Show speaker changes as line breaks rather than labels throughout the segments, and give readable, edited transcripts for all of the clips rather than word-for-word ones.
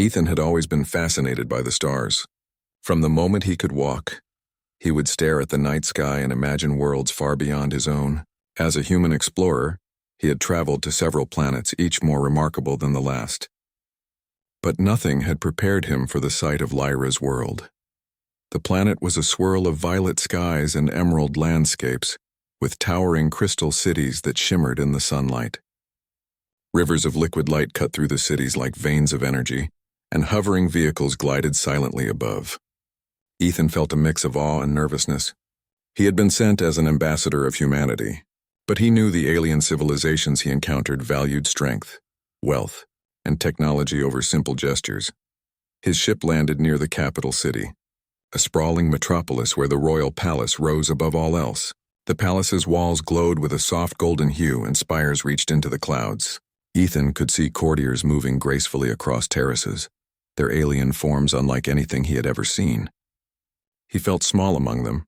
Ethan had always been fascinated by the stars. From the moment he could walk, he would stare at the night sky and imagine worlds far beyond his own. As a human explorer, he had traveled to several planets, each more remarkable than the last. But nothing had prepared him for the sight of Lyra's world. The planet was a swirl of violet skies and emerald landscapes, with towering crystal cities that shimmered in the sunlight. Rivers of liquid light cut through the cities like veins of energy, and hovering vehicles glided silently above. Ethan felt a mix of awe and nervousness. He had been sent as an ambassador of humanity, but he knew the alien civilizations he encountered valued strength, wealth, and technology over simple gestures. His ship landed near the capital city, a sprawling metropolis where the royal palace rose above all else. The palace's walls glowed with a soft golden hue and spires reached into the clouds. Ethan could see courtiers moving gracefully across terraces, their alien forms unlike anything he had ever seen. He felt small among them,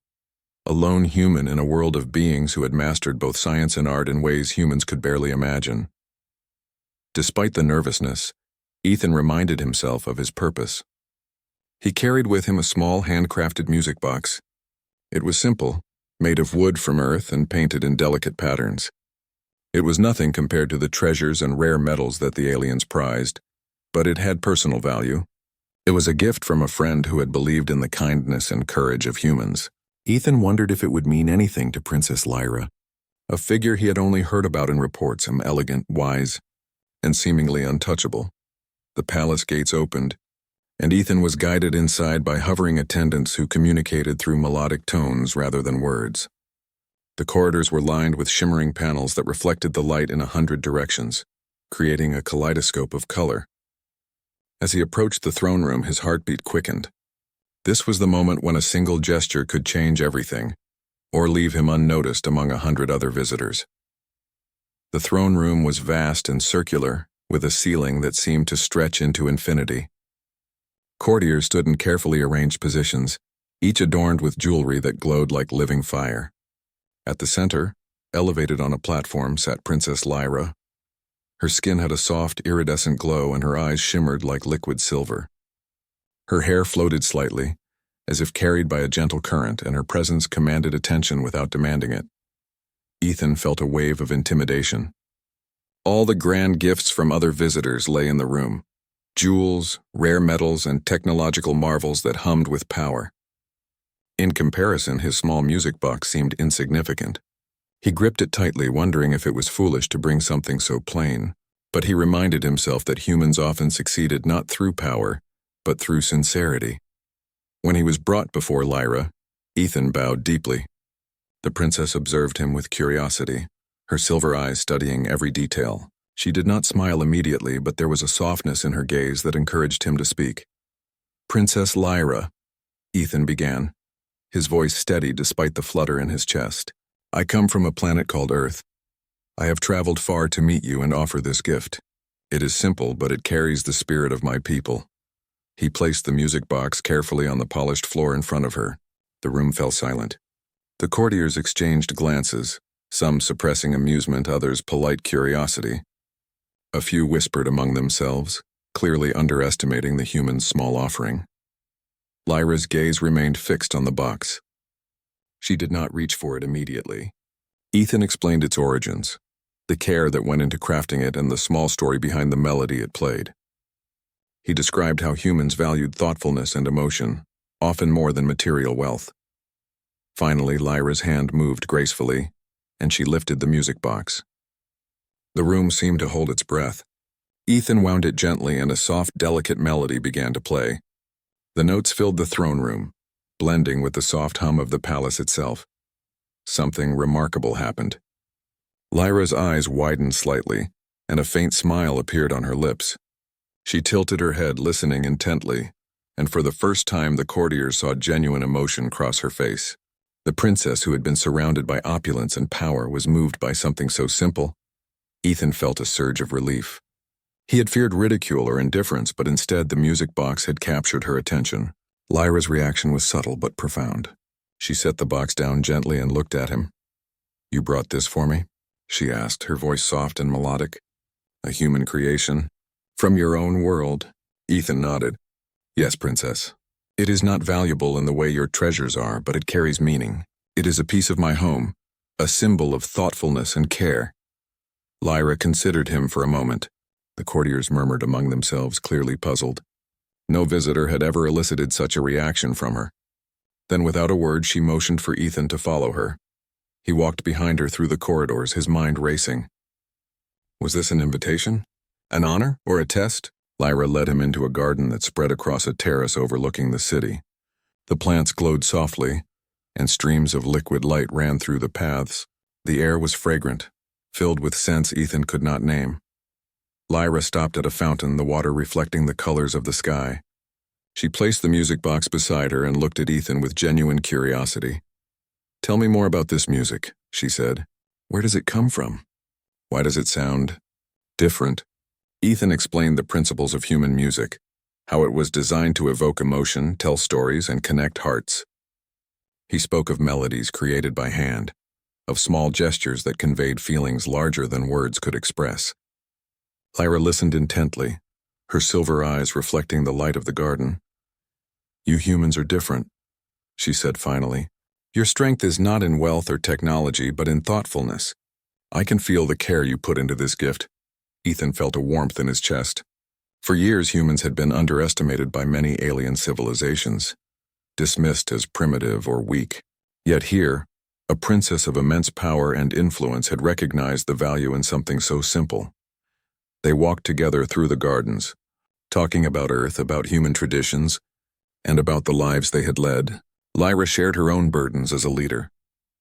a lone human in a world of beings who had mastered both science and art in ways humans could barely imagine. Despite the nervousness, Ethan reminded himself of his purpose. He carried with him a small handcrafted music box. It was simple, made of wood from earth and painted in delicate patterns. It was nothing compared to the treasures and rare metals that the aliens prized, but it had personal value. It was a gift from a friend who had believed in the kindness and courage of humans. Ethan wondered if it would mean anything to Princess Lyra, a figure he had only heard about in reports, elegant, wise, and seemingly untouchable. The palace gates opened, and Ethan was guided inside by hovering attendants who communicated through melodic tones rather than words. The corridors were lined with shimmering panels that reflected the light in 100 directions, creating a kaleidoscope of color. As he approached the throne room, his heartbeat quickened. This was the moment when a single gesture could change everything, or leave him unnoticed among 100 other visitors. The throne room was vast and circular, with a ceiling that seemed to stretch into infinity. Courtiers stood in carefully arranged positions, each adorned with jewelry that glowed like living fire. At the center, elevated on a platform, sat Princess Lyra. Her skin had a soft, iridescent glow and her eyes shimmered like liquid silver. Her hair floated slightly, as if carried by a gentle current, and her presence commanded attention without demanding it. Ethan felt a wave of intimidation. All the grand gifts from other visitors lay in the room. Jewels, rare metals, and technological marvels that hummed with power. In comparison, his small music box seemed insignificant. He gripped it tightly, wondering if it was foolish to bring something so plain, but he reminded himself that humans often succeeded not through power, but through sincerity. When he was brought before Lyra, Ethan bowed deeply. The princess observed him with curiosity, her silver eyes studying every detail. She did not smile immediately, but there was a softness in her gaze that encouraged him to speak. "Princess Lyra," Ethan began, his voice steady despite the flutter in his chest. "I come from a planet called Earth. I have traveled far to meet you and offer this gift. It is simple, but it carries the spirit of my people." He placed the music box carefully on the polished floor in front of her. The room fell silent. The courtiers exchanged glances, some suppressing amusement, others polite curiosity. A few whispered among themselves, clearly underestimating the human's small offering. Lyra's gaze remained fixed on the box. She did not reach for it immediately. Ethan explained its origins, the care that went into crafting it, and the small story behind the melody it played. He described how humans valued thoughtfulness and emotion, often more than material wealth. Finally, Lyra's hand moved gracefully, and she lifted the music box. The room seemed to hold its breath. Ethan wound it gently, and a soft, delicate melody began to play. The notes filled the throne room, blending with the soft hum of the palace itself. Something remarkable happened. Lyra's eyes widened slightly, and a faint smile appeared on her lips. She tilted her head, listening intently, and for the first time the courtiers saw genuine emotion cross her face. The princess, who had been surrounded by opulence and power, was moved by something so simple. Ethan felt a surge of relief. He had feared ridicule or indifference, but instead the music box had captured her attention. Lyra's reaction was subtle but profound. She set the box down gently and looked at him. "You brought this for me?" she asked, her voice soft and melodic. "A human creation? From your own world?" Ethan nodded. Yes, Princess. It is not valuable in the way your treasures are, but it carries meaning. It is a piece of my home, a symbol of thoughtfulness and care. Lyra considered him for a moment. The courtiers murmured among themselves, clearly puzzled. No visitor had ever elicited such a reaction from her. Then without a word she motioned for Ethan to follow her. He walked behind her through the corridors, his mind racing. Was this an invitation? An honor? Or a test? Lyra led him into a garden that spread across a terrace overlooking the city. The plants glowed softly, and streams of liquid light ran through the paths. The air was fragrant, filled with scents Ethan could not name. Lyra stopped at a fountain, the water reflecting the colors of the sky. She placed the music box beside her and looked at Ethan with genuine curiosity. Tell me more about this music, she said. Where does it come from? Why does it sound different? Ethan explained the principles of human music, how it was designed to evoke emotion, tell stories, and connect hearts. He spoke of melodies created by hand, of small gestures that conveyed feelings larger than words could express. Lyra listened intently, her silver eyes reflecting the light of the garden. You humans are different, she said finally. Your strength is not in wealth or technology, but in thoughtfulness. I can feel the care you put into this gift. Ethan felt a warmth in his chest. For years, humans had been underestimated by many alien civilizations, dismissed as primitive or weak. Yet here, a princess of immense power and influence had recognized the value in something so simple. They walked together through the gardens, talking about Earth, about human traditions, and about the lives they had led. Lyra shared her own burdens as a leader,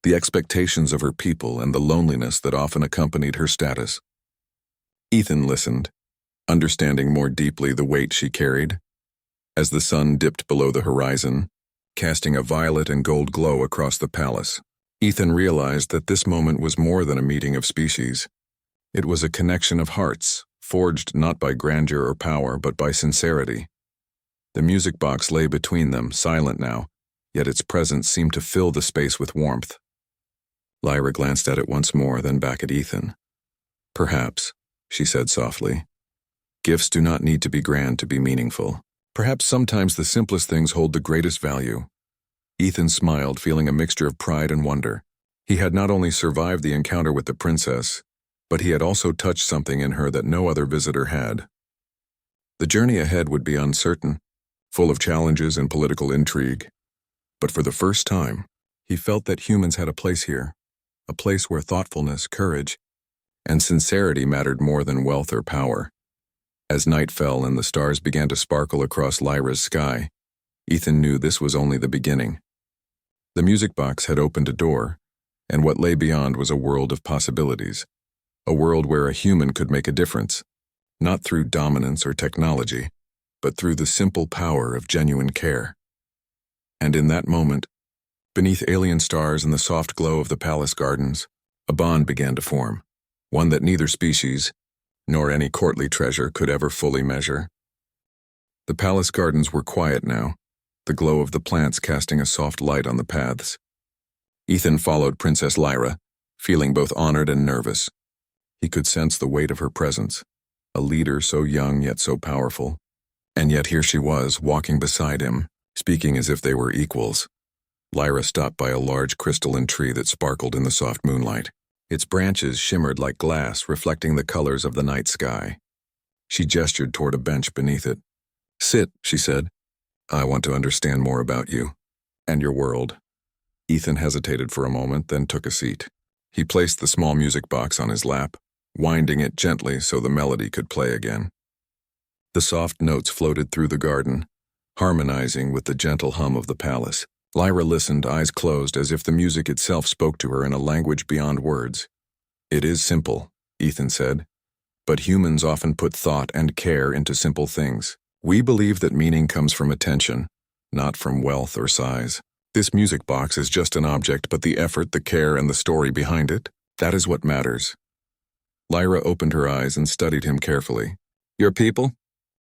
the expectations of her people and the loneliness that often accompanied her status. Ethan listened, understanding more deeply the weight she carried. As the sun dipped below the horizon, casting a violet and gold glow across the palace, Ethan realized that this moment was more than a meeting of species. It was a connection of hearts, forged not by grandeur or power, but by sincerity. The music box lay between them, silent now, yet its presence seemed to fill the space with warmth. Lyra glanced at it once more, then back at Ethan. Perhaps, she said softly, gifts do not need to be grand to be meaningful. Perhaps sometimes the simplest things hold the greatest value. Ethan smiled, feeling a mixture of pride and wonder. He had not only survived the encounter with the princess, but he had also touched something in her that no other visitor had. The journey ahead would be uncertain, full of challenges and political intrigue. But for the first time, he felt that humans had a place here, a place where thoughtfulness, courage, and sincerity mattered more than wealth or power. As night fell and the stars began to sparkle across Lyra's sky, Ethan knew this was only the beginning. The music box had opened a door, and what lay beyond was a world of possibilities, a world where a human could make a difference, not through dominance or technology, but through the simple power of genuine care. And in that moment, beneath alien stars and the soft glow of the palace gardens, a bond began to form, one that neither species, nor any courtly treasure could ever fully measure. The palace gardens were quiet now, the glow of the plants casting a soft light on the paths. Ethan followed Princess Lyra, feeling both honored and nervous. He could sense the weight of her presence, a leader so young yet so powerful. And yet here she was, walking beside him, speaking as if they were equals. Lyra stopped by a large crystalline tree that sparkled in the soft moonlight. Its branches shimmered like glass, reflecting the colors of the night sky. She gestured toward a bench beneath it. Sit, she said. I want to understand more about you and your world. Ethan hesitated for a moment, then took a seat. He placed the small music box on his lap, winding it gently so the melody could play again. The soft notes floated through the garden, harmonizing with the gentle hum of the palace. Lyra listened, eyes closed, as if the music itself spoke to her in a language beyond words. It is simple, Ethan said, but humans often put thought and care into simple things. We believe that meaning comes from attention, not from wealth or size. This music box is just an object, but the effort, the care, and the story behind it, that is what matters. Lyra opened her eyes and studied him carefully. Your people?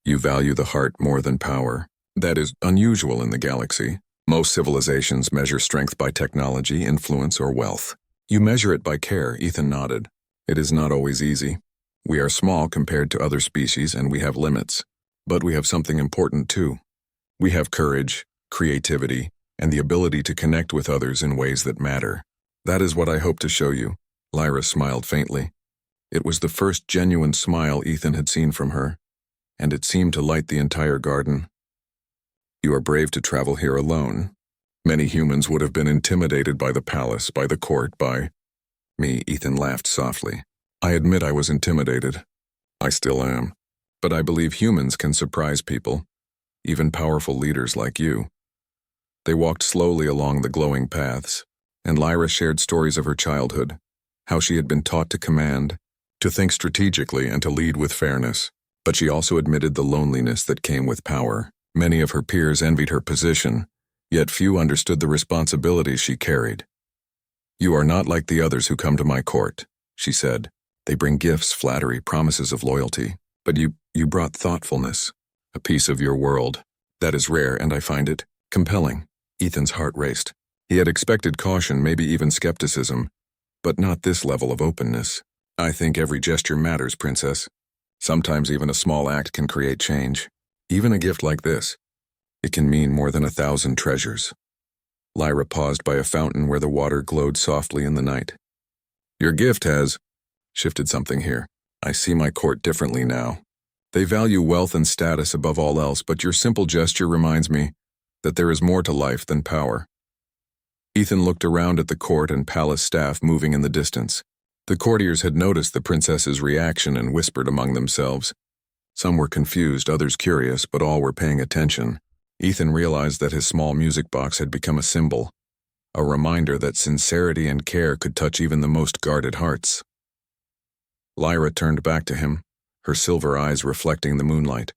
You value the heart more than power. That is unusual in the galaxy. Most civilizations measure strength by technology, influence, or wealth. You measure it by care, Ethan nodded. It is not always easy. We are small compared to other species and we have limits. But we have something important too. We have courage, creativity, and the ability to connect with others in ways that matter. That is what I hope to show you. Lyra smiled faintly. It was the first genuine smile Ethan had seen from her, and it seemed to light the entire garden. You are brave to travel here alone. Many humans would have been intimidated by the palace, by the court, by me. Ethan laughed softly. I admit I was intimidated. I still am. But I believe humans can surprise people, even powerful leaders like you. They walked slowly along the glowing paths, and Lyra shared stories of her childhood, how she had been taught to command, to think strategically, and to lead with fairness. But she also admitted the loneliness that came with power. Many of her peers envied her position, yet few understood the responsibilities she carried. You are not like the others who come to my court, she said. They bring gifts, flattery, promises of loyalty. But you brought thoughtfulness, a piece of your world. That is rare, and I find it compelling. Ethan's heart raced. He had expected caution, maybe even skepticism, but not this level of openness. I think every gesture matters, Princess. Sometimes even a small act can create change. Even a gift like this. It can mean more than 1,000 treasures. Lyra paused by a fountain where the water glowed softly in the night. Your gift has shifted something here. I see my court differently now. They value wealth and status above all else, but your simple gesture reminds me that there is more to life than power. Ethan looked around at the court and palace staff moving in the distance. The courtiers had noticed the princess's reaction and whispered among themselves. Some were confused, others curious, but all were paying attention. Ethan realized that his small music box had become a symbol, a reminder that sincerity and care could touch even the most guarded hearts. Lyra turned back to him, her silver eyes reflecting the moonlight.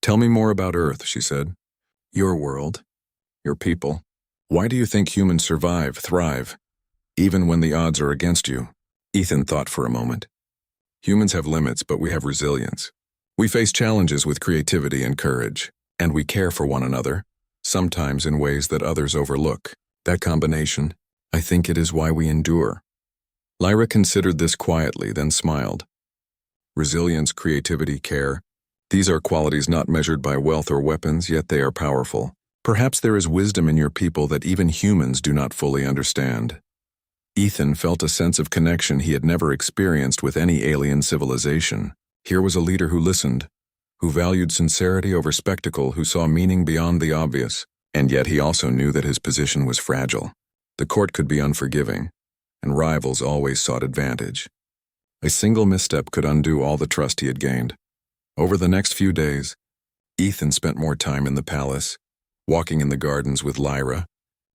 Tell me more about Earth, she said. Your world, your people. Why do you think humans survive, thrive, even when the odds are against you? Ethan thought for a moment. Humans have limits, but we have resilience. We face challenges with creativity and courage, and we care for one another, sometimes in ways that others overlook. That combination, I think it is why we endure. Lyra considered this quietly, then smiled. Resilience, creativity, care. These are qualities not measured by wealth or weapons, yet they are powerful. Perhaps there is wisdom in your people that even humans do not fully understand. Ethan felt a sense of connection he had never experienced with any alien civilization. Here was a leader who listened, who valued sincerity over spectacle, who saw meaning beyond the obvious, and yet he also knew that his position was fragile. The court could be unforgiving, and rivals always sought advantage. A single misstep could undo all the trust he had gained. Over the next few days, Ethan spent more time in the palace, walking in the gardens with Lyra,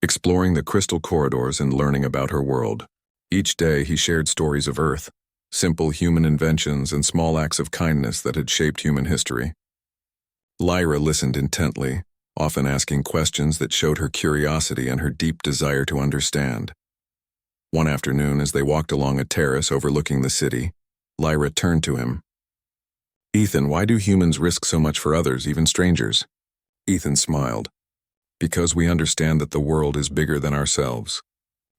exploring the crystal corridors and learning about her world. Each day he shared stories of Earth, simple human inventions and small acts of kindness that had shaped human history. Lyra listened intently, often asking questions that showed her curiosity and her deep desire to understand. One afternoon, as they walked along a terrace overlooking the city, Lyra turned to him. Ethan, why do humans risk so much for others, even strangers? Ethan smiled. Because we understand that the world is bigger than ourselves.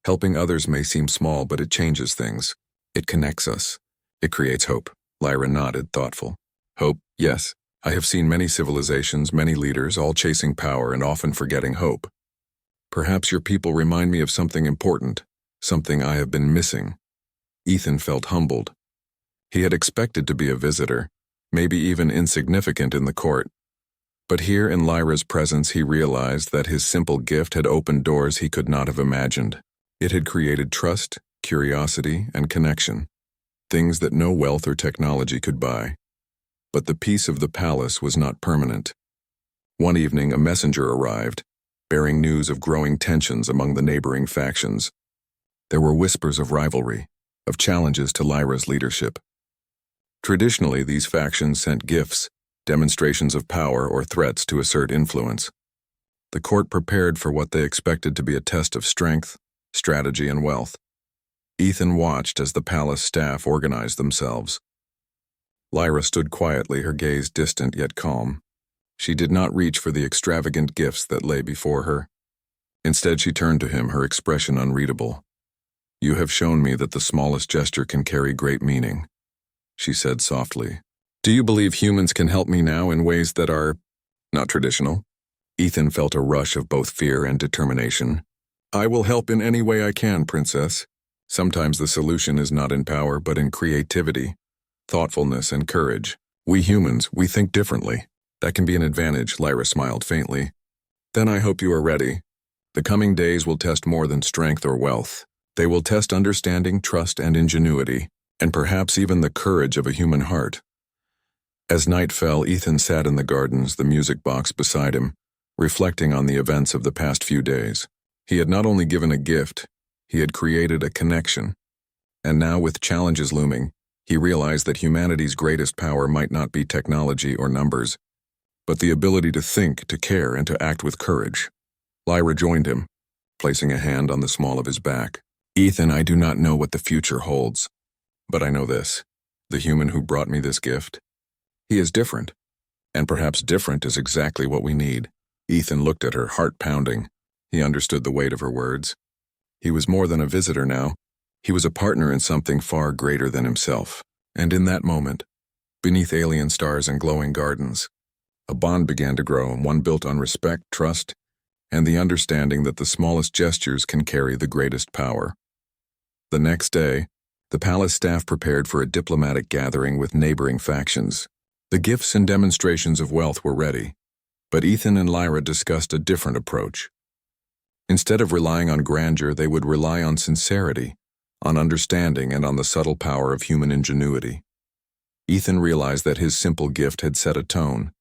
Helping others may seem small, but it changes things. It connects us. It creates hope. Lyra nodded, thoughtful. Hope, yes. I have seen many civilizations, many leaders, all chasing power and often forgetting hope. Perhaps your people remind me of something important. Something I have been missing. Ethan felt humbled. He had expected to be a visitor, maybe even insignificant in the court. But here in Lyra's presence he realized that his simple gift had opened doors he could not have imagined. It had created trust, curiosity, and connection, things that no wealth or technology could buy. But the peace of the palace was not permanent. One evening a messenger arrived, bearing news of growing tensions among the neighboring factions. There were whispers of rivalry, of challenges to Lyra's leadership. Traditionally, these factions sent gifts, demonstrations of power, or threats to assert influence. The court prepared for what they expected to be a test of strength, strategy, and wealth. Ethan watched as the palace staff organized themselves. Lyra stood quietly, her gaze distant yet calm. She did not reach for the extravagant gifts that lay before her. Instead, she turned to him, her expression unreadable. You have shown me that the smallest gesture can carry great meaning, she said softly. Do you believe humans can help me now in ways that are not traditional? Ethan felt a rush of both fear and determination. I will help in any way I can, Princess. Sometimes the solution is not in power, but in creativity, thoughtfulness, and courage. We humans, we think differently. That can be an advantage, Lyra smiled faintly. Then I hope you are ready. The coming days will test more than strength or wealth. They will test understanding, trust, and ingenuity, and perhaps even the courage of a human heart. As night fell, Ethan sat in the gardens, the music box beside him, reflecting on the events of the past few days. He had not only given a gift, he had created a connection. And now, with challenges looming, he realized that humanity's greatest power might not be technology or numbers, but the ability to think, to care, and to act with courage. Lyra joined him, placing a hand on the small of his back. Ethan, I do not know what the future holds, but I know this. The human who brought me this gift, he is different, and perhaps different is exactly what we need. Ethan looked at her, heart pounding. He understood the weight of her words. He was more than a visitor now. He was a partner in something far greater than himself. And in that moment, beneath alien stars and glowing gardens, a bond began to grow, one built on respect, trust, and the understanding that the smallest gestures can carry the greatest power. The next day, the palace staff prepared for a diplomatic gathering with neighboring factions. The gifts and demonstrations of wealth were ready, but Ethan and Lyra discussed a different approach. Instead of relying on grandeur, they would rely on sincerity, on understanding, and on the subtle power of human ingenuity. Ethan realized that his simple gift had set a tone.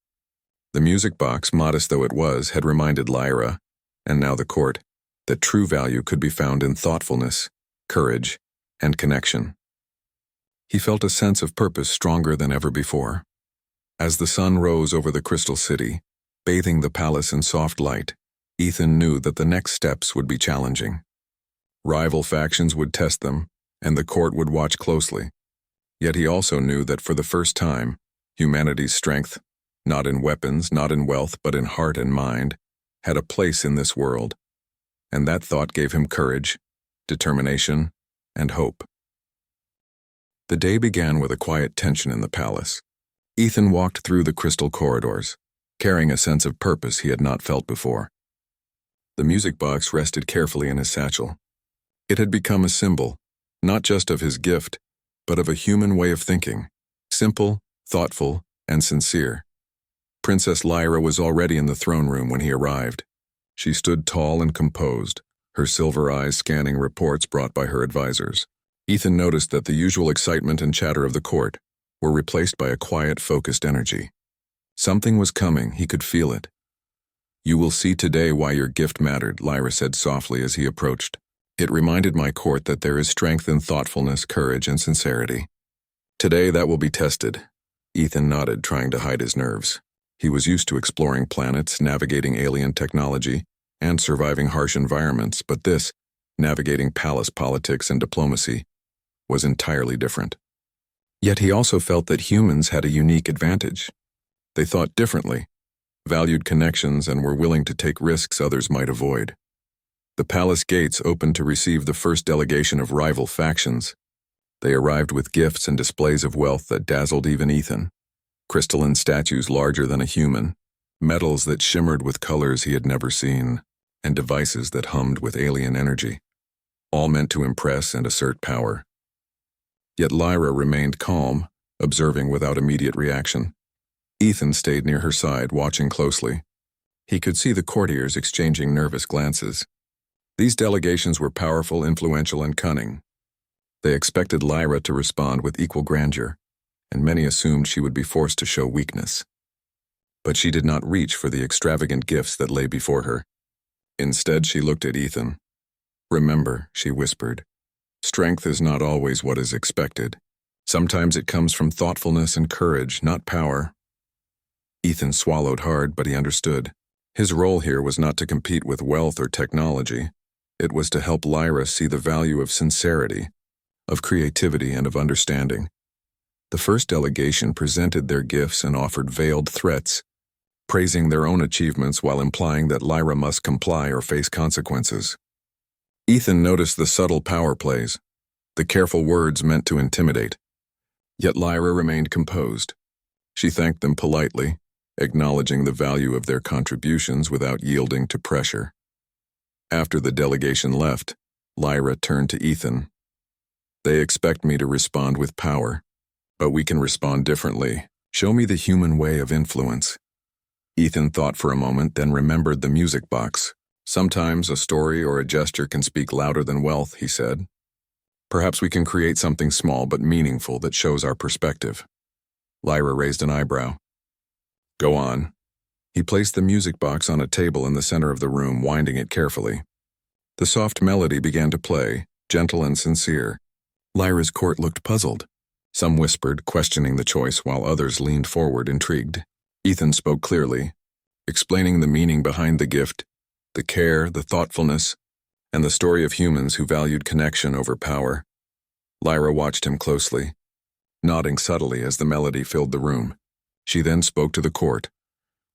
The music box, modest though it was, had reminded Lyra, and now the court, that true value could be found in thoughtfulness, courage, and connection. He felt a sense of purpose stronger than ever before. As the sun rose over the crystal city, bathing the palace in soft light, Ethan knew that the next steps would be challenging. Rival factions would test them, and the court would watch closely. Yet he also knew that for the first time, humanity's strength, not in weapons, not in wealth, but in heart and mind, had a place in this world. And that thought gave him courage, determination, and hope. The day began with a quiet tension in the palace. Ethan walked through the crystal corridors, carrying a sense of purpose he had not felt before. The music box rested carefully in his satchel. It had become a symbol, not just of his gift, but of a human way of thinking, simple, thoughtful, and sincere. Princess Lyra was already in the throne room when he arrived. She stood tall and composed, her silver eyes scanning reports brought by her advisors. Ethan noticed that the usual excitement and chatter of the court were replaced by a quiet, focused energy. Something was coming, he could feel it. You will see today why your gift mattered, Lyra said softly as he approached. It reminded my court that there is strength in thoughtfulness, courage, and sincerity. Today that will be tested. Ethan nodded, trying to hide his nerves. He was used to exploring planets, navigating alien technology, and surviving harsh environments, but this, navigating palace politics and diplomacy, was entirely different. Yet he also felt that humans had a unique advantage. They thought differently, valued connections, and were willing to take risks others might avoid. The palace gates opened to receive the first delegation of rival factions. They arrived with gifts and displays of wealth that dazzled even Ethan. Crystalline statues larger than a human, metals that shimmered with colors he had never seen, and devices that hummed with alien energy, all meant to impress and assert power. Yet Lyra remained calm, observing without immediate reaction. Ethan stayed near her side, watching closely. He could see the courtiers exchanging nervous glances. These delegations were powerful, influential, and cunning. They expected Lyra to respond with equal grandeur, and many assumed she would be forced to show weakness. But she did not reach for the extravagant gifts that lay before her. Instead, she looked at Ethan. Remember, she whispered, strength is not always what is expected. Sometimes it comes from thoughtfulness and courage, not power. Ethan swallowed hard, but he understood. His role here was not to compete with wealth or technology. It was to help Lyra see the value of sincerity, of creativity, and of understanding. The first delegation presented their gifts and offered veiled threats, praising their own achievements while implying that Lyra must comply or face consequences. Ethan noticed the subtle power plays, the careful words meant to intimidate. Yet Lyra remained composed. She thanked them politely, acknowledging the value of their contributions without yielding to pressure. After the delegation left, Lyra turned to Ethan. They expect me to respond with power, but we can respond differently. Show me the human way of influence. Ethan thought for a moment, then remembered the music box. Sometimes a story or a gesture can speak louder than wealth, he said. Perhaps we can create something small but meaningful that shows our perspective. Lyra raised an eyebrow. Go on. He placed the music box on a table in the center of the room, winding it carefully. The soft melody began to play, gentle and sincere. Lyra's court looked puzzled. Some whispered, questioning the choice, while others leaned forward, intrigued. Ethan spoke clearly, explaining the meaning behind the gift, the care, the thoughtfulness, and the story of humans who valued connection over power. Lyra watched him closely, nodding subtly as the melody filled the room. She then spoke to the court,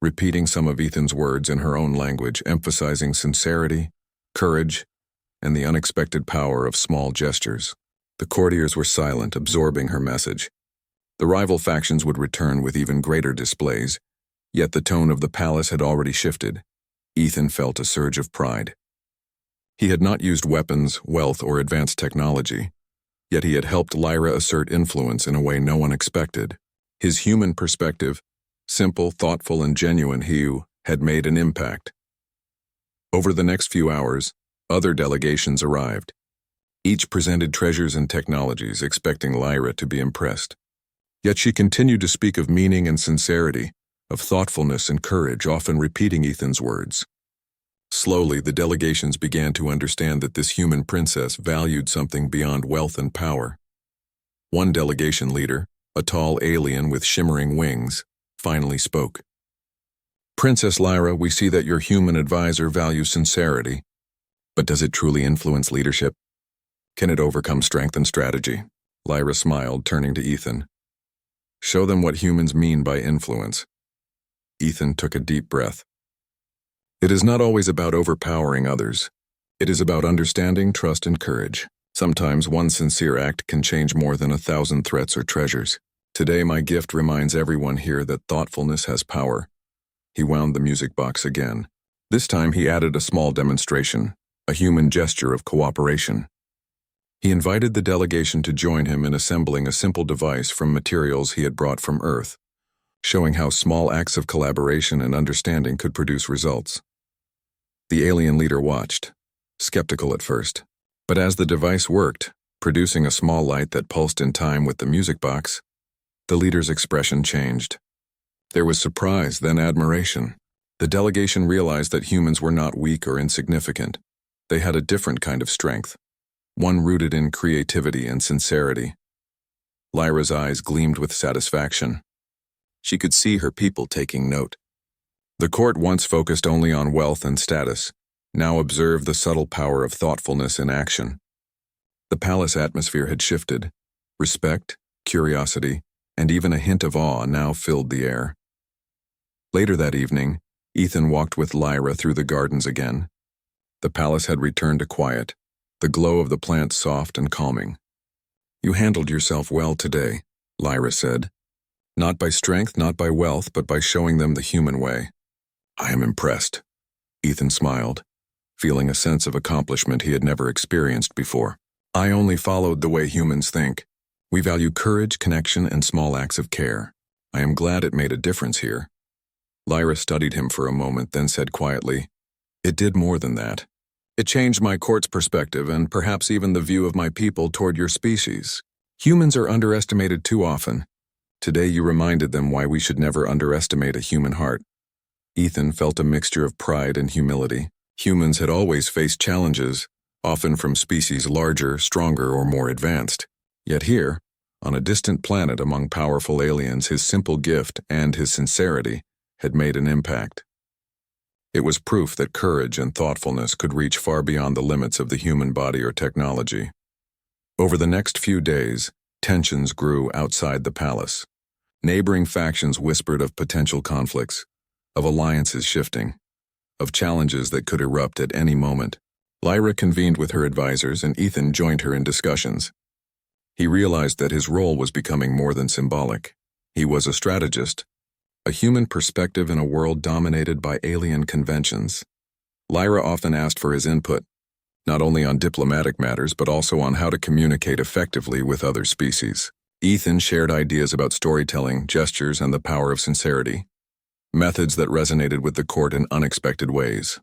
repeating some of Ethan's words in her own language, emphasizing sincerity, courage, and the unexpected power of small gestures. The courtiers were silent, absorbing her message. The rival factions would return with even greater displays, yet the tone of the palace had already shifted. Ethan felt a surge of pride. He had not used weapons, wealth, or advanced technology, yet he had helped Lyra assert influence in a way no one expected. His human perspective, simple, thoughtful, and genuine, had made an impact. Over the next few hours, other delegations arrived. Each presented treasures and technologies, expecting Lyra to be impressed. Yet she continued to speak of meaning and sincerity, of thoughtfulness and courage, often repeating Ethan's words. Slowly, the delegations began to understand that this human princess valued something beyond wealth and power. One delegation leader, a tall alien with shimmering wings, finally spoke. Princess Lyra, we see that your human advisor values sincerity. But does it truly influence leadership? Can it overcome strength and strategy? Lyra smiled, turning to Ethan. Show them what humans mean by influence. Ethan took a deep breath. It is not always about overpowering others. It is about understanding, trust, and courage. Sometimes one sincere act can change more than 1,000 threats or treasures. Today, my gift reminds everyone here that thoughtfulness has power. He wound the music box again. This time he added a small demonstration, a human gesture of cooperation. He invited the delegation to join him in assembling a simple device from materials he had brought from Earth, showing how small acts of collaboration and understanding could produce results. The alien leader watched, skeptical at first. But as the device worked, producing a small light that pulsed in time with the music box, the leader's expression changed. There was surprise, then admiration. The delegation realized that humans were not weak or insignificant. They had a different kind of strength, one rooted in creativity and sincerity. Lyra's eyes gleamed with satisfaction. She could see her people taking note. The court once focused only on wealth and status, now observed the subtle power of thoughtfulness in action. The palace atmosphere had shifted. Respect, curiosity, and even a hint of awe now filled the air. Later that evening, Ethan walked with Lyra through the gardens again. The palace had returned to quiet, the glow of the plants soft and calming. You handled yourself well today, Lyra said. Not by strength, not by wealth, but by showing them the human way. I am impressed. Ethan smiled, feeling a sense of accomplishment he had never experienced before. I only followed the way humans think. We value courage, connection, and small acts of care. I am glad it made a difference here. Lyra studied him for a moment, then said quietly, It did more than that. It changed my court's perspective and perhaps even the view of my people toward your species. Humans are underestimated too often. Today you reminded them why we should never underestimate a human heart. Ethan felt a mixture of pride and humility. Humans had always faced challenges, often from species larger, stronger, or more advanced. Yet here, on a distant planet among powerful aliens, his simple gift and his sincerity had made an impact. It was proof that courage and thoughtfulness could reach far beyond the limits of the human body or technology. Over the next few days, tensions grew outside the palace. Neighboring factions whispered of potential conflicts, of alliances shifting, of challenges that could erupt at any moment. Lyra convened with her advisors and Ethan joined her in discussions. He realized that his role was becoming more than symbolic. He was a strategist, a human perspective in a world dominated by alien conventions. Lyra often asked for his input, not only on diplomatic matters but also on how to communicate effectively with other species. Ethan shared ideas about storytelling, gestures, and the power of sincerity, methods that resonated with the court in unexpected ways.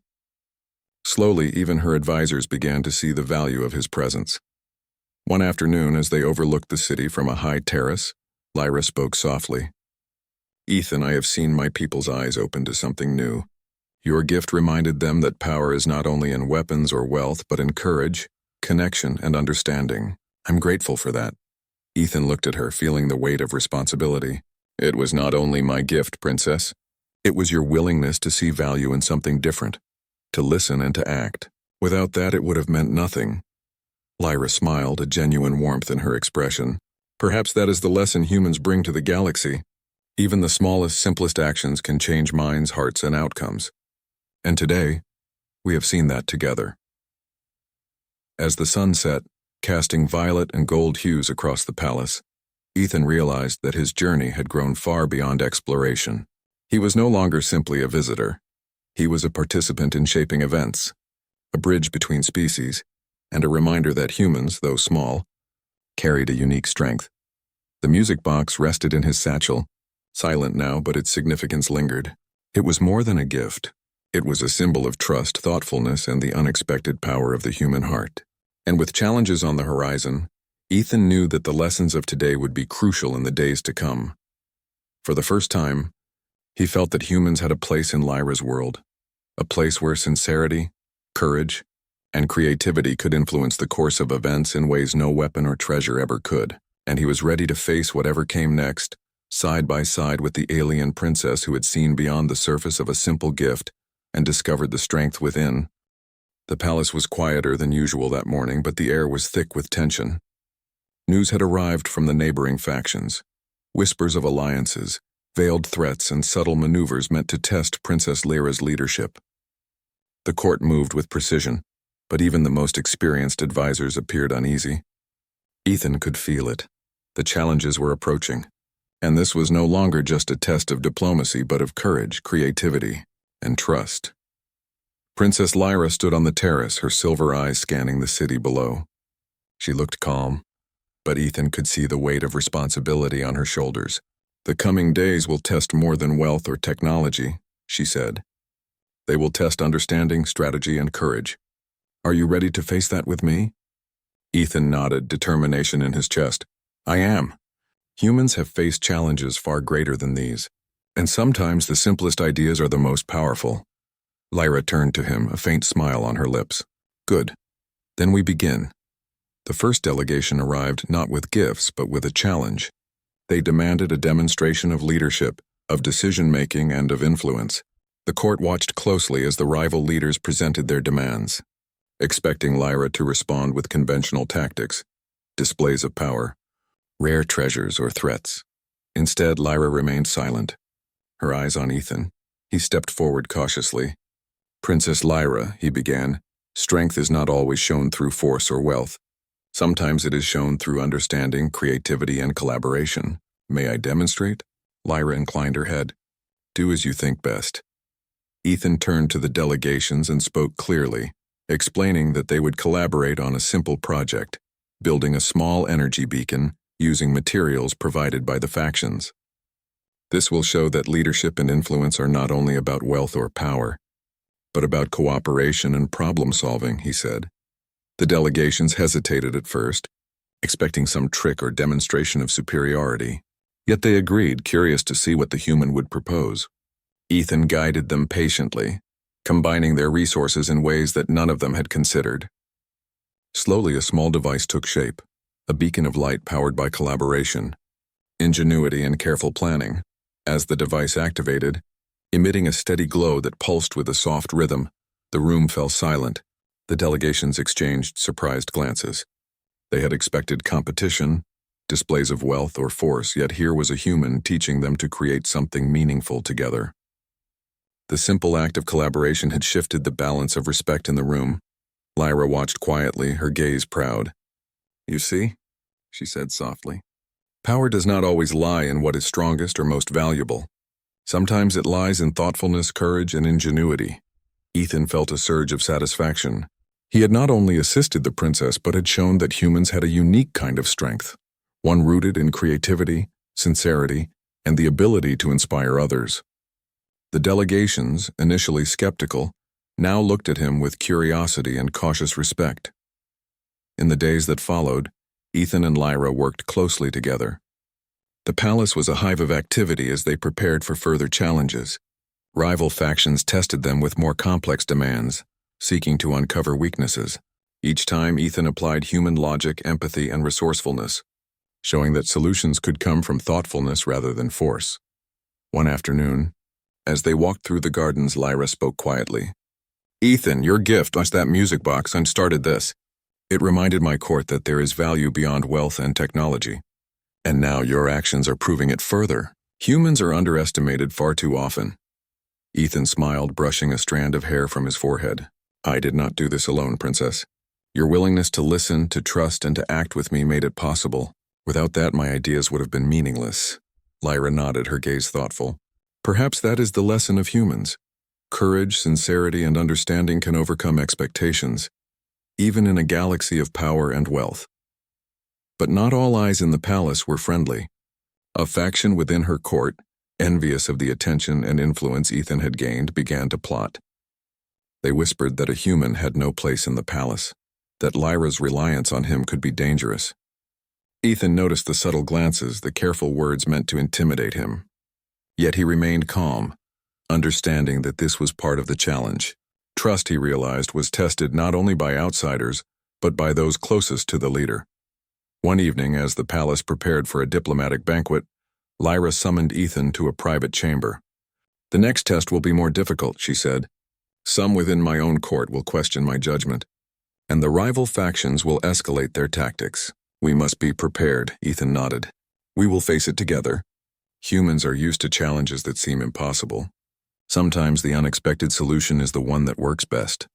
Slowly, even her advisors began to see the value of his presence. One afternoon, as they overlooked the city from a high terrace, Lyra spoke softly. "Ethan, I have seen my people's eyes open to something new. Your gift reminded them that power is not only in weapons or wealth, but in courage, connection, and understanding. I'm grateful for that." Ethan looked at her, feeling the weight of responsibility. "It was not only my gift, Princess. It was your willingness to see value in something different, to listen and to act. Without that, it would have meant nothing." Lyra smiled, a genuine warmth in her expression. "Perhaps that is the lesson humans bring to the galaxy. Even the smallest, simplest actions can change minds, hearts, and outcomes. And today, we have seen that together." As the sun set, casting violet and gold hues across the palace, Ethan realized that his journey had grown far beyond exploration. He was no longer simply a visitor. He was a participant in shaping events, a bridge between species, and a reminder that humans, though small, carried a unique strength. The music box rested in his satchel, silent now, but its significance lingered. It was more than a gift. It was a symbol of trust, thoughtfulness, and the unexpected power of the human heart. And with challenges on the horizon, Ethan knew that the lessons of today would be crucial in the days to come. For the first time, he felt that humans had a place in Lyra's world, a place where sincerity, courage, and creativity could influence the course of events in ways no weapon or treasure ever could. And he was ready to face whatever came next, side by side with the alien princess who had seen beyond the surface of a simple gift and discovered the strength within. The palace was quieter than usual that morning, but the air was thick with tension. News had arrived from the neighboring factions, whispers of alliances, veiled threats, and subtle maneuvers meant to test Princess Lyra's leadership. The court moved with precision, but even the most experienced advisors appeared uneasy. Ethan could feel it. The challenges were approaching, and this was no longer just a test of diplomacy but of courage, creativity, and trust. Princess Lyra stood on the terrace, her silver eyes scanning the city below. She looked calm, but Ethan could see the weight of responsibility on her shoulders. "The coming days will test more than wealth or technology," she said. "They will test understanding, strategy, and courage. Are you ready to face that with me?" Ethan nodded, determination in his chest. "I am. Humans have faced challenges far greater than these, and sometimes the simplest ideas are the most powerful." Lyra turned to him, a faint smile on her lips. "Good. Then we begin." The first delegation arrived not with gifts, but with a challenge. They demanded a demonstration of leadership, of decision-making, and of influence. The court watched closely as the rival leaders presented their demands, expecting Lyra to respond with conventional tactics, displays of power, rare treasures, or threats. Instead, Lyra remained silent, her eyes on Ethan. He stepped forward cautiously. "Princess Lyra," he began, "strength is not always shown through force or wealth. Sometimes it is shown through understanding, creativity, and collaboration. May I demonstrate?" Lyra inclined her head. "Do as you think best." Ethan turned to the delegations and spoke clearly, explaining that they would collaborate on a simple project, building a small energy beacon using materials provided by the factions. "This will show that leadership and influence are not only about wealth or power, but about cooperation and problem-solving," he said. The delegations hesitated at first, expecting some trick or demonstration of superiority. Yet they agreed, curious to see what the human would propose. Ethan guided them patiently, combining their resources in ways that none of them had considered. Slowly, a small device took shape, a beacon of light powered by collaboration, ingenuity, and careful planning. As the device activated, emitting a steady glow that pulsed with a soft rhythm, the room fell silent. The delegations exchanged surprised glances. They had expected competition, displays of wealth or force, yet here was a human teaching them to create something meaningful together. The simple act of collaboration had shifted the balance of respect in the room. Lyra watched quietly, her gaze proud. "You see?" she said softly. Power does not always lie in what is strongest or most valuable. Sometimes it lies in thoughtfulness, courage, and ingenuity. Ethan felt a surge of satisfaction. He had not only assisted the princess but had shown that humans had a unique kind of strength, one rooted in creativity, sincerity, and the ability to inspire others. The delegations, initially skeptical, now looked at him with curiosity and cautious respect. In the days that followed, Ethan and Lyra worked closely together. The palace was a hive of activity as they prepared for further challenges. Rival factions tested them with more complex demands, seeking to uncover weaknesses. Each time, Ethan applied human logic, empathy, and resourcefulness, showing that solutions could come from thoughtfulness rather than force. One afternoon, as they walked through the gardens, Lyra spoke quietly. "Ethan, your gift was that music box and started this. It reminded my court that there is value beyond wealth and technology. And now your actions are proving it further. Humans are underestimated far too often." Ethan smiled, brushing a strand of hair from his forehead. "I did not do this alone, Princess. Your willingness to listen, to trust, and to act with me made it possible. Without that, my ideas would have been meaningless." Lyra nodded, her gaze thoughtful. "Perhaps that is the lesson of humans. Courage, sincerity, and understanding can overcome expectations, even in a galaxy of power and wealth." But not all eyes in the palace were friendly. A faction within her court, envious of the attention and influence Ethan had gained, began to plot. They whispered that a human had no place in the palace, that Lyra's reliance on him could be dangerous. Ethan noticed the subtle glances, the careful words meant to intimidate him. Yet he remained calm, understanding that this was part of the challenge. Trust, he realized, was tested not only by outsiders, but by those closest to the leader. One evening, as the palace prepared for a diplomatic banquet, Lyra summoned Ethan to a private chamber. "The next test will be more difficult," she said. "Some within my own court will question my judgment, and the rival factions will escalate their tactics. We must be prepared," Ethan nodded. "We will face it together. Humans are used to challenges that seem impossible. Sometimes the unexpected solution is the one that works best."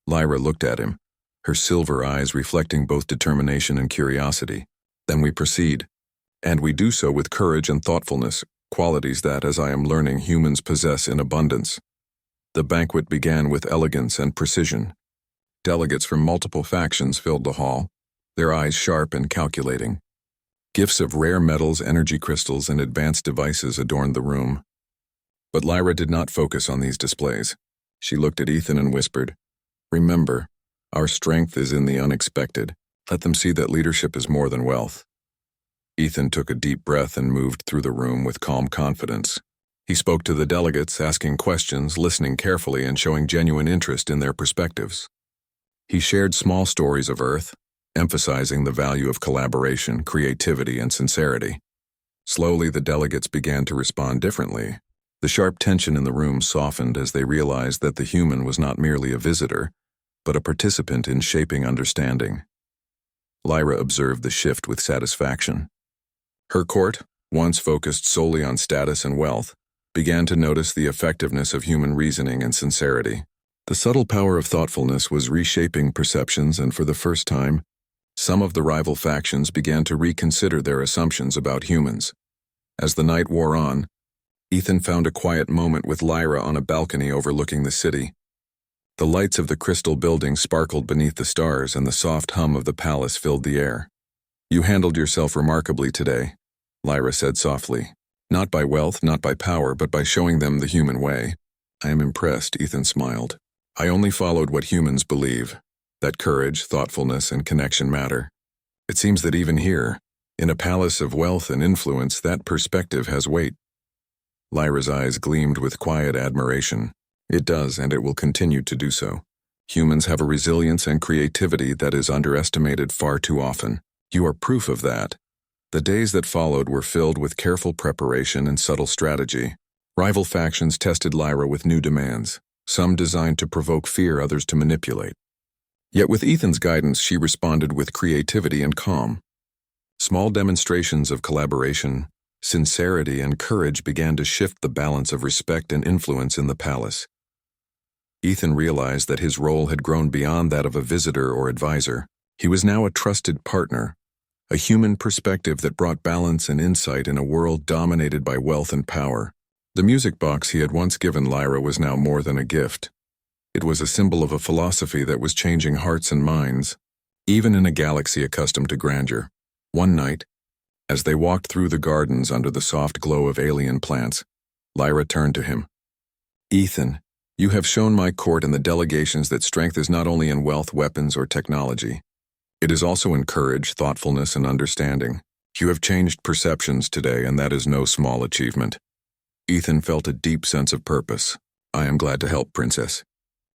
Lyra looked at him, her silver eyes reflecting both determination and curiosity. "Then we proceed. And we do so with courage and thoughtfulness, qualities that, as I am learning, humans possess in abundance." The banquet began with elegance and precision. Delegates from multiple factions filled the hall, their eyes sharp and calculating. Gifts of rare metals, energy crystals, and advanced devices adorned the room. But Lyra did not focus on these displays. She looked at Ethan and whispered, "Remember, our strength is in the unexpected. Let them see that leadership is more than wealth." Ethan took a deep breath and moved through the room with calm confidence. He spoke to the delegates, asking questions, listening carefully, and showing genuine interest in their perspectives. He shared small stories of Earth, emphasizing the value of collaboration, creativity, and sincerity. Slowly, the delegates began to respond differently. The sharp tension in the room softened as they realized that the human was not merely a visitor, but a participant in shaping understanding. Lyra observed the shift with satisfaction. Her court, once focused solely on status and wealth, began to notice the effectiveness of human reasoning and sincerity. The subtle power of thoughtfulness was reshaping perceptions, and for the first time, some of the rival factions began to reconsider their assumptions about humans. As the night wore on, Ethan found a quiet moment with Lyra on a balcony overlooking the city. The lights of the crystal building sparkled beneath the stars, and the soft hum of the palace filled the air. "You handled yourself remarkably today," Lyra said softly. "Not by wealth, not by power, but by showing them the human way." "I am impressed," Ethan smiled. "I only followed what humans believe, that courage, thoughtfulness, and connection matter. It seems that even here, in a palace of wealth and influence, that perspective has weight." Lyra's eyes gleamed with quiet admiration. "It does, and it will continue to do so. Humans have a resilience and creativity that is underestimated far too often. You are proof of that." The days that followed were filled with careful preparation and subtle strategy. Rival factions tested Lyra with new demands, some designed to provoke fear, others to manipulate. Yet with Ethan's guidance, she responded with creativity and calm. Small demonstrations of collaboration, sincerity, and courage began to shift the balance of respect and influence in the palace. Ethan realized that his role had grown beyond that of a visitor or advisor. He was now a trusted partner, a human perspective that brought balance and insight in a world dominated by wealth and power. The music box he had once given Lyra was now more than a gift. It was a symbol of a philosophy that was changing hearts and minds, even in a galaxy accustomed to grandeur. One night, as they walked through the gardens under the soft glow of alien plants, Lyra turned to him. "Ethan, you have shown my court and the delegations that strength is not only in wealth, weapons, or technology. It is also in courage, thoughtfulness, and understanding. You have changed perceptions today, and that is no small achievement." Ethan felt a deep sense of purpose. "I am glad to help, Princess.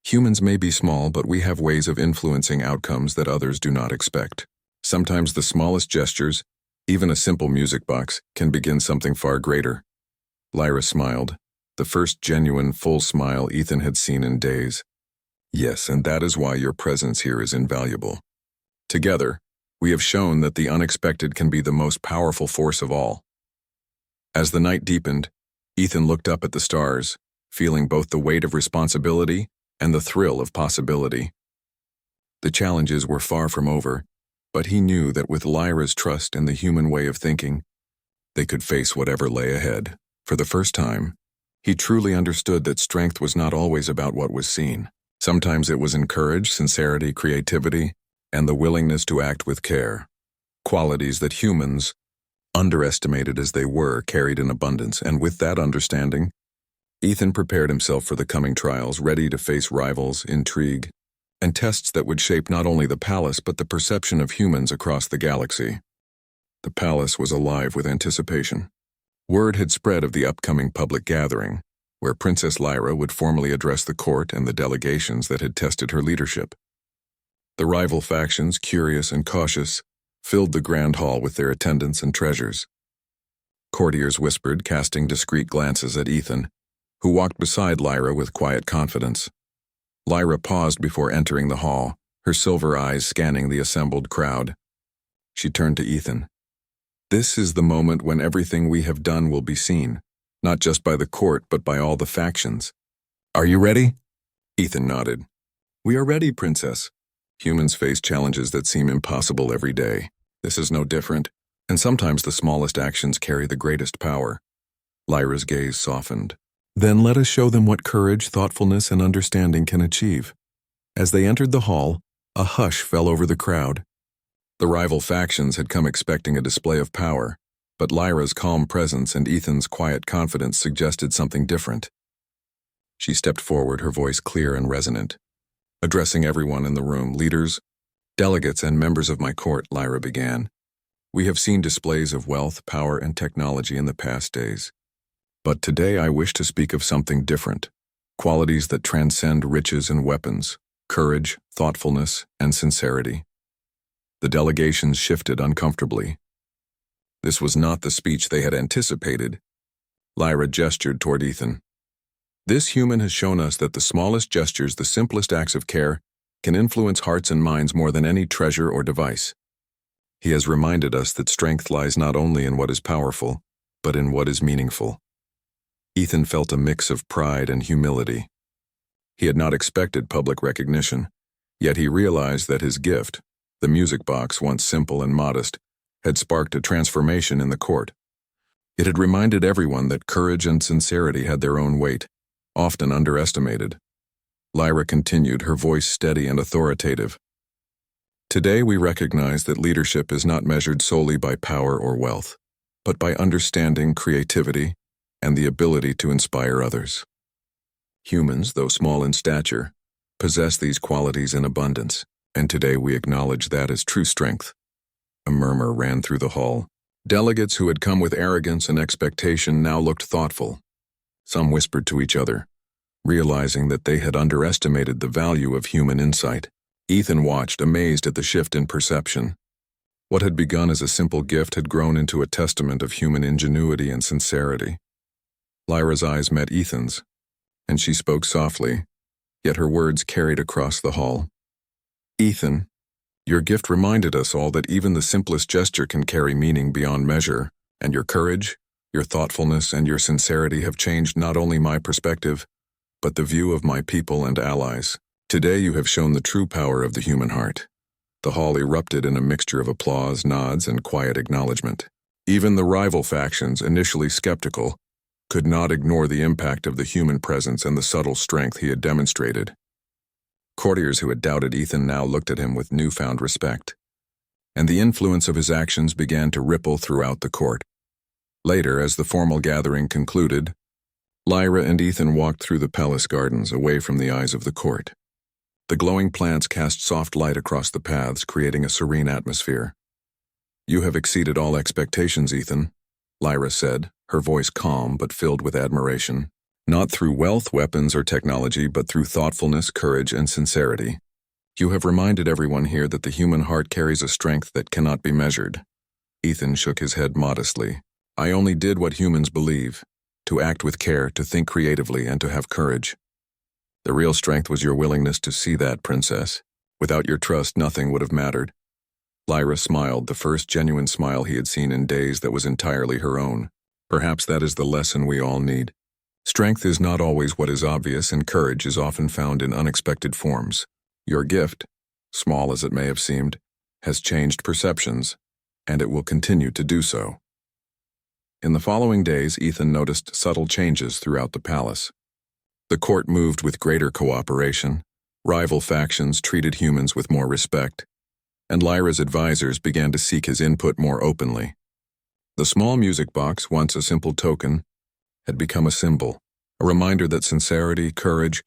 Humans may be small, but we have ways of influencing outcomes that others do not expect. Sometimes the smallest gestures, even a simple music box, can begin something far greater." Lyra smiled, the first genuine, full smile Ethan had seen in days. "Yes, and that is why your presence here is invaluable. Together, we have shown that the unexpected can be the most powerful force of all." As the night deepened, Ethan looked up at the stars, feeling both the weight of responsibility and the thrill of possibility. The challenges were far from over, but he knew that with Lyra's trust and the human way of thinking, they could face whatever lay ahead. For the first time, he truly understood that strength was not always about what was seen. Sometimes it was in courage, sincerity, creativity, and the willingness to act with care. Qualities that humans, underestimated as they were, carried in abundance, and with that understanding, Ethan prepared himself for the coming trials, ready to face rivals, intrigue, and tests that would shape not only the palace but the perception of humans across the galaxy. The palace was alive with anticipation. Word had spread of the upcoming public gathering, where Princess Lyra would formally address the court and the delegations that had tested her leadership. The rival factions, curious and cautious, filled the grand hall with their attendants and treasures. Courtiers whispered, casting discreet glances at Ethan, who walked beside Lyra with quiet confidence. Lyra paused before entering the hall, her silver eyes scanning the assembled crowd. She turned to Ethan. "This is the moment when everything we have done will be seen, not just by the court but by all the factions. Are you ready?" Ethan nodded. "We are ready, Princess." Humans face challenges that seem impossible every day. This is no different, and sometimes the smallest actions carry the greatest power. Lyra's gaze softened. "Then let us show them what courage, thoughtfulness, and understanding can achieve." As they entered the hall, a hush fell over the crowd. The rival factions had come expecting a display of power, but Lyra's calm presence and Ethan's quiet confidence suggested something different. She stepped forward, her voice clear and resonant. Addressing everyone in the room, leaders, delegates, and members of my court, Lyra began. "We have seen displays of wealth, power, and technology in the past days. But today I wish to speak of something different, qualities that transcend riches and weapons, courage, thoughtfulness, and sincerity." The delegations shifted uncomfortably. This was not the speech they had anticipated. Lyra gestured toward Ethan. "This human has shown us that the smallest gestures, the simplest acts of care, can influence hearts and minds more than any treasure or device. He has reminded us that strength lies not only in what is powerful, but in what is meaningful." Ethan felt a mix of pride and humility. He had not expected public recognition, yet he realized that his gift, the music box, once simple and modest, had sparked a transformation in the court. It had reminded everyone that courage and sincerity had their own weight, often underestimated. Lyra continued, her voice steady and authoritative. "Today we recognize that leadership is not measured solely by power or wealth, but by understanding, creativity, and the ability to inspire others. Humans, though small in stature, possess these qualities in abundance, and today we acknowledge that as true strength." A murmur ran through the hall. Delegates who had come with arrogance and expectation now looked thoughtful. Some whispered to each other, realizing that they had underestimated the value of human insight. Ethan watched, amazed at the shift in perception. What had begun as a simple gift had grown into a testament of human ingenuity and sincerity. Lyra's eyes met Ethan's, and she spoke softly, yet her words carried across the hall. "Ethan, your gift reminded us all that even the simplest gesture can carry meaning beyond measure, and your courage, your thoughtfulness, and your sincerity have changed not only my perspective, but the view of my people and allies. Today you have shown the true power of the human heart. The hall erupted in a mixture of applause, nods, and quiet acknowledgement. Even the rival factions, initially skeptical, could not ignore the impact of the human presence and the subtle strength he had demonstrated. Courtiers who had doubted Ethan now looked at him with newfound respect, and the influence of his actions began to ripple throughout the court. Later, as the formal gathering concluded, Lyra and Ethan walked through the palace gardens, away from the eyes of the court. The glowing plants cast soft light across the paths, creating a serene atmosphere. "You have exceeded all expectations, Ethan," Lyra said, her voice calm but filled with admiration. "Not through wealth, weapons, or technology, but through thoughtfulness, courage, and sincerity. You have reminded everyone here that the human heart carries a strength that cannot be measured." Ethan shook his head modestly. "I only did what humans believe, to act with care, to think creatively, and to have courage. The real strength was your willingness to see that, Princess. Without your trust, nothing would have mattered." Lyra smiled, the first genuine smile he had seen in days that was entirely her own. "Perhaps that is the lesson we all need. Strength is not always what is obvious, and courage is often found in unexpected forms. Your gift, small as it may have seemed, has changed perceptions, and it will continue to do so." In the following days, Ethan noticed subtle changes throughout the palace. The court moved with greater cooperation, rival factions treated humans with more respect, and Lyra's advisors began to seek his input more openly. The small music box, once a simple token, had become a symbol, a reminder that sincerity, courage,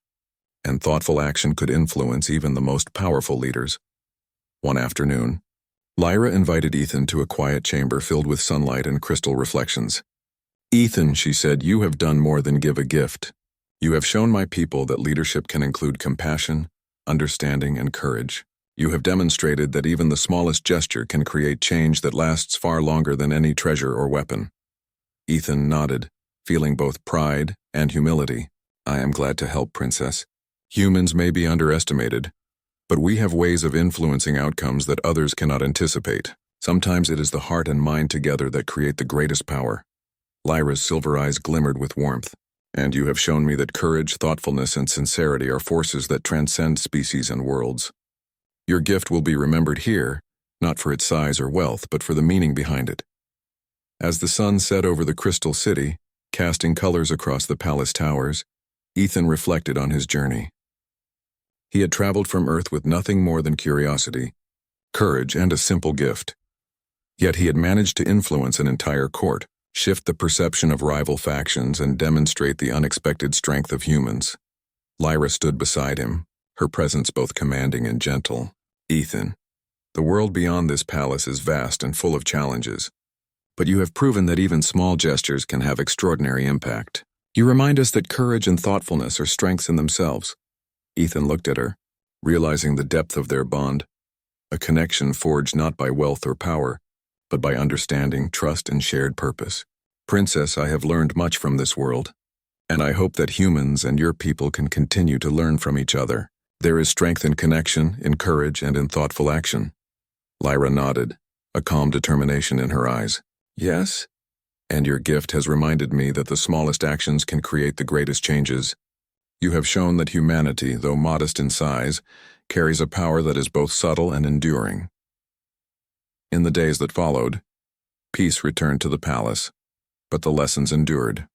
and thoughtful action could influence even the most powerful leaders. One afternoon, Lyra invited Ethan to a quiet chamber filled with sunlight and crystal reflections. "Ethan," she said, "you have done more than give a gift. You have shown my people that leadership can include compassion, understanding, and courage. You have demonstrated that even the smallest gesture can create change that lasts far longer than any treasure or weapon." Ethan nodded, feeling both pride and humility. "I am glad to help, Princess. Humans may be underestimated, but we have ways of influencing outcomes that others cannot anticipate. Sometimes it is the heart and mind together that create the greatest power." Lyra's silver eyes glimmered with warmth. "And you have shown me that courage, thoughtfulness, and sincerity are forces that transcend species and worlds. Your gift will be remembered here, not for its size or wealth, but for the meaning behind it." As the sun set over the crystal city, casting colors across the palace towers, Ethan reflected on his journey. He had traveled from Earth with nothing more than curiosity, courage, and a simple gift. Yet he had managed to influence an entire court, shift the perception of rival factions, and demonstrate the unexpected strength of humans. Lyra stood beside him, her presence both commanding and gentle. "Ethan, the world beyond this palace is vast and full of challenges, but you have proven that even small gestures can have extraordinary impact. You remind us that courage and thoughtfulness are strengths in themselves." Ethan looked at her, realizing the depth of their bond, a connection forged not by wealth or power, but by understanding, trust, and shared purpose. "Princess, I have learned much from this world, and I hope that humans and your people can continue to learn from each other. There is strength in connection, in courage, and in thoughtful action." Lyra nodded, a calm determination in her eyes. "Yes, and your gift has reminded me that the smallest actions can create the greatest changes. You have shown that humanity, though modest in size, carries a power that is both subtle and enduring." In the days that followed, peace returned to the palace, but the lessons endured.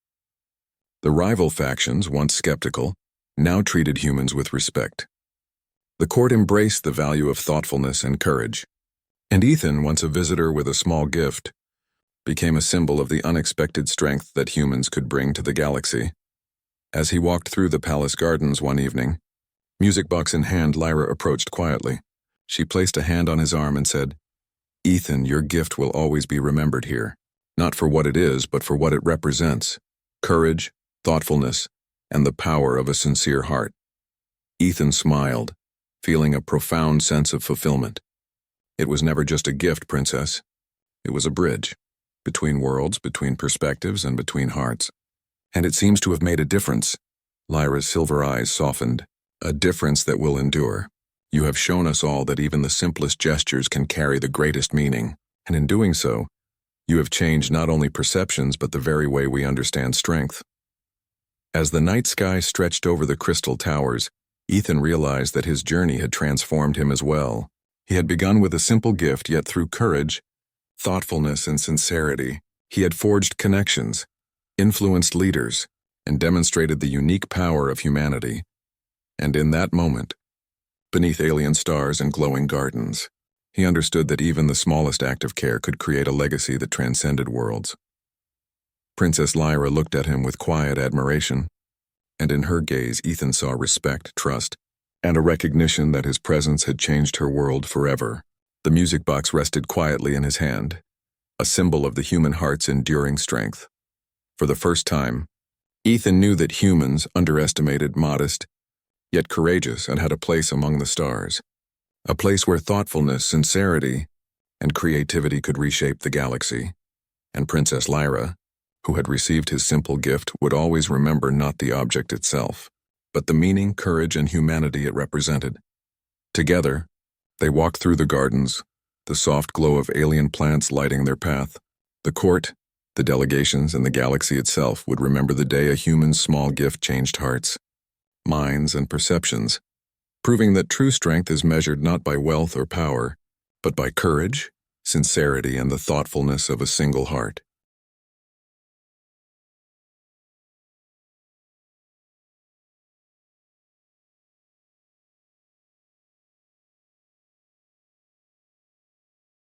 The rival factions, once skeptical, now treated humans with respect. The court embraced the value of thoughtfulness and courage, and Ethan, once a visitor with a small gift, became a symbol of the unexpected strength that humans could bring to the galaxy. As he walked through the palace gardens one evening, music box in hand, Lyra approached quietly. She placed a hand on his arm and said, "Ethan, your gift will always be remembered here, not for what it is, but for what it represents: courage, thoughtfulness, and the power of a sincere heart." Ethan smiled, feeling a profound sense of fulfillment. "It was never just a gift, Princess. It was a bridge, between worlds, between perspectives, and between hearts. And it seems to have made a difference." Lyra's silver eyes softened. "A difference that will endure. You have shown us all that even the simplest gestures can carry the greatest meaning, and in doing so, you have changed not only perceptions but the very way we understand strength." As the night sky stretched over the crystal towers, Ethan realized that his journey had transformed him as well. He had begun with a simple gift, yet through courage, thoughtfulness, and sincerity, he had forged connections, influenced leaders, and demonstrated the unique power of humanity. And in that moment, beneath alien stars and glowing gardens, he understood that even the smallest act of care could create a legacy that transcended worlds. Princess Lyra looked at him with quiet admiration, and in her gaze Ethan saw respect, trust, and a recognition that his presence had changed her world forever. The music box rested quietly in his hand, a symbol of the human heart's enduring strength. For the first time, Ethan knew that humans, underestimated, modest, yet courageous, and had a place among the stars. A place where thoughtfulness, sincerity, and creativity could reshape the galaxy. And Princess Lyra, who had received his simple gift, would always remember not the object itself, but the meaning, courage, and humanity it represented. Together, they walked through the gardens, the soft glow of alien plants lighting their path. The court, the delegations, and the galaxy itself would remember the day a human's small gift changed hearts, minds, and perceptions, proving that true strength is measured not by wealth or power, but by courage, sincerity, and the thoughtfulness of a single heart.